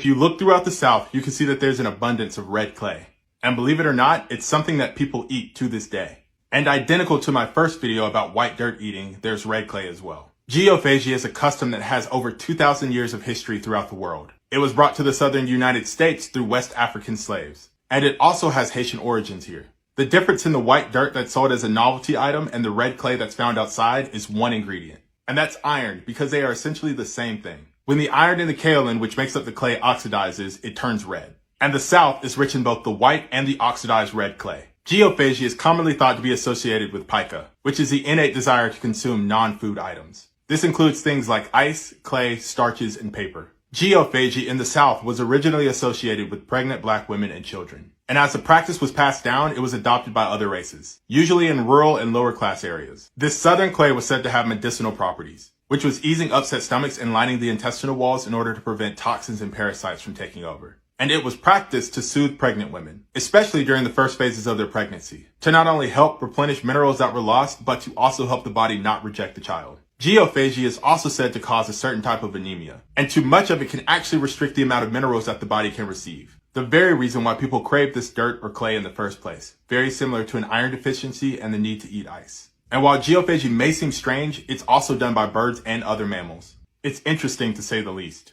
If you look throughout the South, you can see that there's an abundance of red clay. And believe it or not, it's something that people eat to this day. And identical to my first video about white dirt eating, there's red clay as well. Geophagy is a custom that has over 2,000 years of history throughout the world. It was brought to the southern United States through West African slaves. And it also has Haitian origins here. The difference in the white dirt that's sold as a novelty item and the red clay that's found outside is one ingredient. And that's iron, because they are essentially the same thing. When the iron in the kaolin, which makes up the clay, oxidizes, it turns red. And the South is rich in both the white and the oxidized red clay. Geophagy is commonly thought to be associated with pica, which is the innate desire to consume non-food items. This includes things like ice, clay, starches, and paper. Geophagy in the South was originally associated with pregnant black women and children. And as the practice was passed down, it was adopted by other races, usually in rural and lower class areas. This southern clay was said to have medicinal properties, which was easing upset stomachs and lining the intestinal walls in order to prevent toxins and parasites from taking over. And it was practiced to soothe pregnant women, especially during the first phases of their pregnancy, to not only help replenish minerals that were lost, but to also help the body not reject the child. Geophagy is also said to cause a certain type of anemia, and too much of it can actually restrict the amount of minerals that the body can receive. The very reason why people crave this dirt or clay in the first place, very similar to an iron deficiency and the need to eat ice. And while geophagy may seem strange, it's also done by birds and other mammals. It's interesting to say the least.